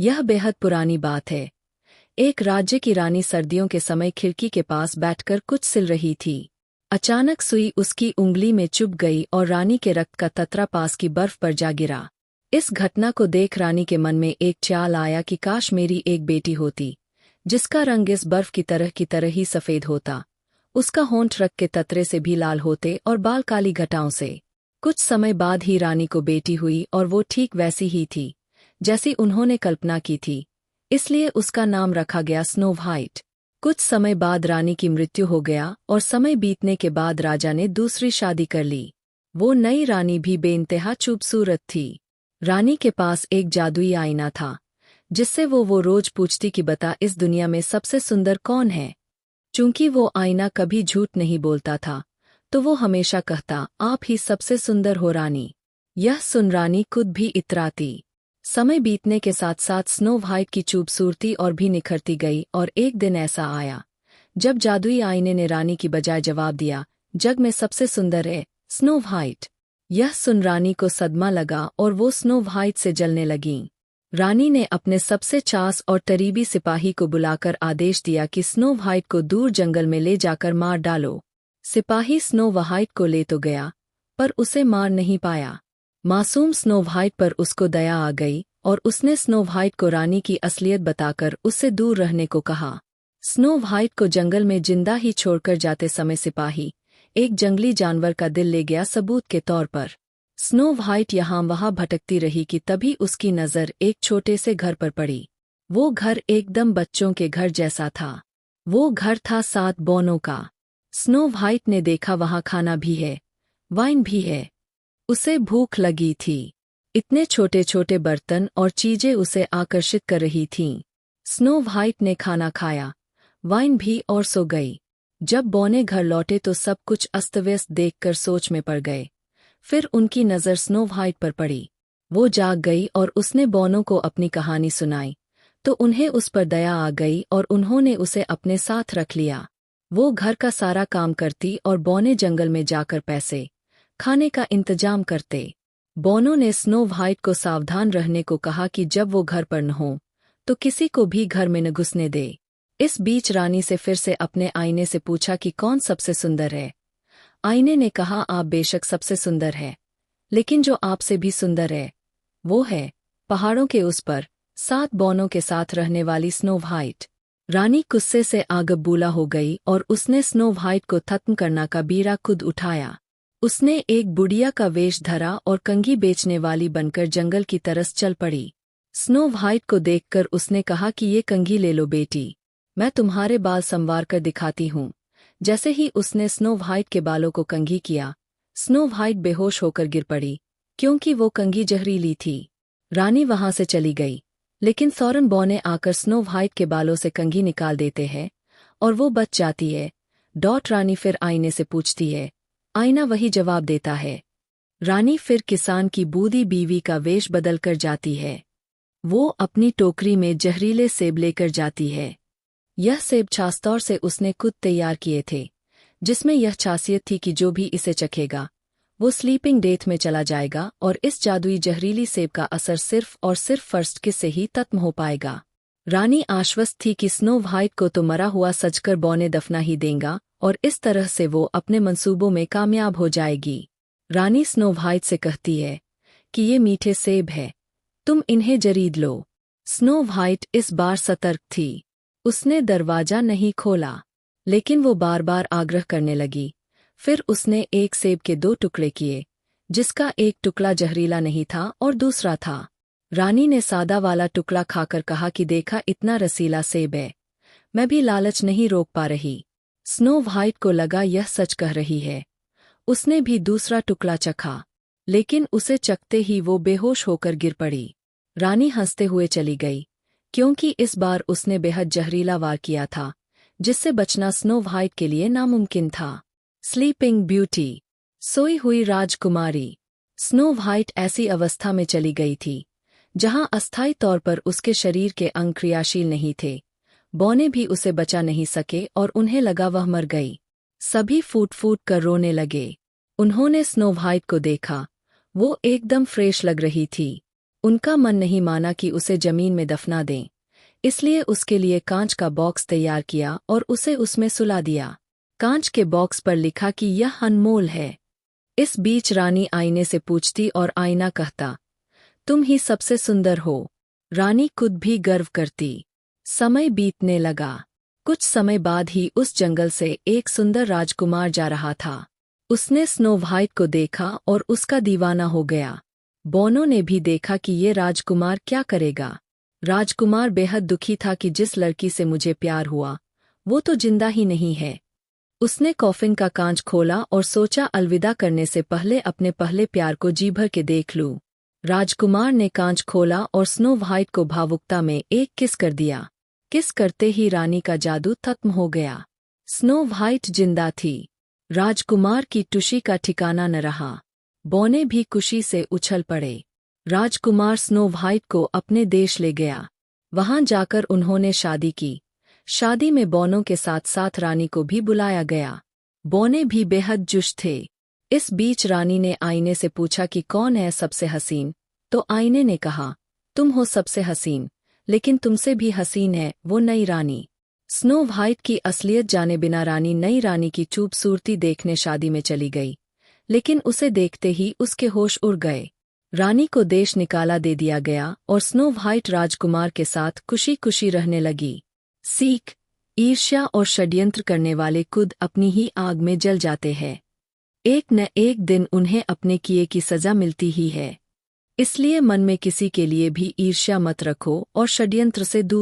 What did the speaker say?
यह बेहद पुरानी बात है। एक राज्य की रानी सर्दियों के समय खिड़की के पास बैठकर कुछ सिल रही थी। अचानक सुई उसकी उंगली में चुभ गई और रानी के रक्त का कतरा पास की बर्फ पर जा गिरा। इस घटना को देख रानी के मन में एक ख्याल आया कि काश मेरी एक बेटी होती, जिसका रंग इस बर्फ की तरह ही सफ़ेद होता। उसका होंठ रक्त के ततरे से भी लाल होते और बाल काली घटाओं से। कुछ समय बाद ही रानी को बेटी हुई और वो ठीक वैसी ही थी जैसी उन्होंने कल्पना की थी, इसलिए उसका नाम रखा गया स्नो व्हाइट। कुछ समय बाद रानी की मृत्यु हो गया और समय बीतने के बाद राजा ने दूसरी शादी कर ली। वो नई रानी भी बेइंतहा खूबसूरत थी। रानी के पास एक जादुई आईना था, जिससे वो रोज पूछती कि बता इस दुनिया में सबसे सुंदर कौन है। चूंकि वो आईना कभी झूठ नहीं बोलता था, तो वो हमेशा कहता, आप ही सबसे सुंदर हो रानी। यह सुन रानी खुद भी इतराती। समय बीतने के साथ साथ स्नो व्हाइट की खूबसूरती और भी निखरती गई और एक दिन ऐसा आया जब जादुई आईने ने रानी की बजाय जवाब दिया, जग में सबसे सुंदर है स्नो व्हाइट। यह सुन रानी को सदमा लगा और वो स्नो व्हाइट से जलने लगीं। रानी ने अपने सबसे चास और करीबी सिपाही को बुलाकर आदेश दिया कि स्नो व्हाइट को दूर जंगल में ले जाकर मार डालो। सिपाही स्नो व्हाइट को ले तो गया, पर उसे मार नहीं पाया। मासूम स्नो व्हाइट पर उसको दया आ गई और उसने स्नो व्हाइट को रानी की असलियत बताकर उससे दूर रहने को कहा। स्नो व्हाइट को जंगल में जिंदा ही छोड़कर जाते समय सिपाही एक जंगली जानवर का दिल ले गया सबूत के तौर पर। स्नो व्हाइट यहाँ वहाँ भटकती रही कि तभी उसकी नज़र एक छोटे से घर पर पड़ी। वो घर एकदम बच्चों के घर जैसा था। वो घर था 7 बौनों का। स्नो व्हाइट ने देखा वहाँ खाना भी है, वाइन भी है। उसे भूख लगी थी। इतने छोटे छोटे बर्तन और चीजें उसे आकर्षित कर रही थीं। स्नो व्हाइट ने खाना खाया, वाइन भी, और सो गई। जब बौने घर लौटे तो सब कुछ अस्तव्यस्त देखकर सोच में पड़ गए। फिर उनकी नज़र स्नो व्हाइट पर पड़ी। वो जाग गई और उसने बौनों को अपनी कहानी सुनाई, तो उन्हें उस पर दया आ गई और उन्होंने उसे अपने साथ रख लिया। वो घर का सारा काम करती और बौने जंगल में जाकर पैसे, खाने का इंतजाम करते। बौनों ने स्नो व्हाइट को सावधान रहने को कहा कि जब वो घर पर न हो तो किसी को भी घर में न घुसने दे। इस बीच रानी से फिर से अपने आईने से पूछा कि कौन सबसे सुंदर है। आईने ने कहा, आप बेशक सबसे सुंदर है, लेकिन जो आपसे भी सुंदर है वो है पहाड़ों के उस पर 7 बौनों के साथ रहने वाली स्नो व्हाइट। रानी गुस्से से आग बबूला हो गई और उसने स्नो व्हाइट को खत्म करना का बीड़ा खुद उठाया। उसने एक बुढ़िया का वेश धरा और कंघी बेचने वाली बनकर जंगल की तरफ चल पड़ी। स्नो व्हाइट को देखकर उसने कहा कि ये कंघी ले लो बेटी, मैं तुम्हारे बाल संवार कर दिखाती हूँ। जैसे ही उसने स्नो व्हाइट के बालों को कंघी किया, स्नो व्हाइट बेहोश होकर गिर पड़ी, क्योंकि वो कंघी जहरीली थी। रानी वहां से चली गई, लेकिन फौरन बौने आकर स्नो व्हाइट के बालों से कंघी निकाल देते हैं और वो बच जाती है। रानी फिर आईने से पूछती है, आईना वही जवाब देता है। रानी फिर किसान की बूढ़ी बीवी का वेश बदल कर जाती है। वो अपनी टोकरी में जहरीले सेब लेकर जाती है। यह सेब खासतौर से उसने खुद तैयार किए थे, जिसमें यह खासियत थी कि जो भी इसे चखेगा वो स्लीपिंग डेथ में चला जाएगा और इस जादुई जहरीली सेब का असर सिर्फ और सिर्फ फर्स्ट किस से ही खत्म हो पाएगा। रानी आश्वस्त थी कि स्नो व्हाइट को तो मरा हुआ सजकर बौने दफना ही देगा और इस तरह से वो अपने मंसूबों में कामयाब हो जाएगी। रानी स्नो व्हाइट से कहती है कि ये मीठे सेब है, तुम इन्हें जरीद लो। स्नो व्हाइट इस बार सतर्क थी। उसने दरवाजा नहीं खोला, लेकिन वो बार बार आग्रह करने लगी। फिर उसने एक सेब के 2 टुकड़े किए, जिसका एक टुकड़ा जहरीला नहीं था और दूसरा था। रानी ने सादा वाला टुकड़ा खाकर कहा कि देखा, इतना रसीला सेब है, मैं भी लालच नहीं रोक पा रही। स्नो व्हाइट को लगा यह सच कह रही है। उसने भी दूसरा टुकड़ा चखा, लेकिन उसे चखते ही वो बेहोश होकर गिर पड़ी। रानी हंसते हुए चली गई, क्योंकि इस बार उसने बेहद जहरीला वार किया था, जिससे बचना स्नो व्हाइट के लिए नामुमकिन था। स्लीपिंग ब्यूटी, सोई हुई राजकुमारी। स्नो व्हाइट ऐसी अवस्था में चली गई थी जहां अस्थायी तौर पर उसके शरीर के अंग क्रियाशील नहीं थे। बौने भी उसे बचा नहीं सके और उन्हें लगा वह मर गई। सभी फूट फूट कर रोने लगे। उन्होंने स्नो व्हाइट को देखा, वो एकदम फ्रेश लग रही थी। उनका मन नहीं माना कि उसे जमीन में दफना दें, इसलिए उसके लिए कांच का बॉक्स तैयार किया और उसे उसमें सुला दिया। कांच के बॉक्स पर लिखा कि यह अनमोल है। इस बीच रानी आईने से पूछती और आईना कहता, तुम ही सबसे सुंदर हो। रानी खुद भी गर्व करती। समय बीतने लगा। कुछ समय बाद ही उस जंगल से एक सुंदर राजकुमार जा रहा था। उसने स्नो व्हाइट को देखा और उसका दीवाना हो गया। बोनो ने भी देखा कि ये राजकुमार क्या करेगा। राजकुमार बेहद दुखी था कि जिस लड़की से मुझे प्यार हुआ वो तो जिंदा ही नहीं है। उसने कॉफिन का कांच खोला और सोचा अलविदा करने से पहले अपने पहले प्यार को जी भर के देख लूं। राजकुमार ने कांच खोला और स्नो व्हाइट को भावुकता में एक किस कर दिया। किस करते ही रानी का जादू खत्म हो गया। स्नो व्हाइट जिंदा थी। राजकुमार की खुशी का ठिकाना न रहा। बौने भी खुशी से उछल पड़े। राजकुमार स्नो व्हाइट को अपने देश ले गया। वहां जाकर उन्होंने शादी की। शादी में बौनों के साथ साथ रानी को भी बुलाया गया। बौने भी बेहद जुश थे। इस बीच रानी ने आईने से पूछा कि कौन है सबसे हसीन, तो आईने ने कहा, तुम हो सबसे हसीन, लेकिन तुमसे भी हसीन है वो नई रानी। स्नो व्हाइट की असलियत जाने बिना रानी नई रानी की खूबसूरती देखने शादी में चली गई, लेकिन उसे देखते ही उसके होश उड़ गए। रानी को देश निकाला दे दिया गया और स्नो व्हाइट राजकुमार के साथ खुशी खुशी रहने लगी। सीख, ईर्ष्या और षड्यंत्र करने वाले खुद अपनी ही आग में जल जाते हैं। एक न एक दिन उन्हें अपने किए की सजा मिलती ही है। इसलिए मन में किसी के लिए भी ईर्ष्या मत रखो और षड्यंत्र से दूर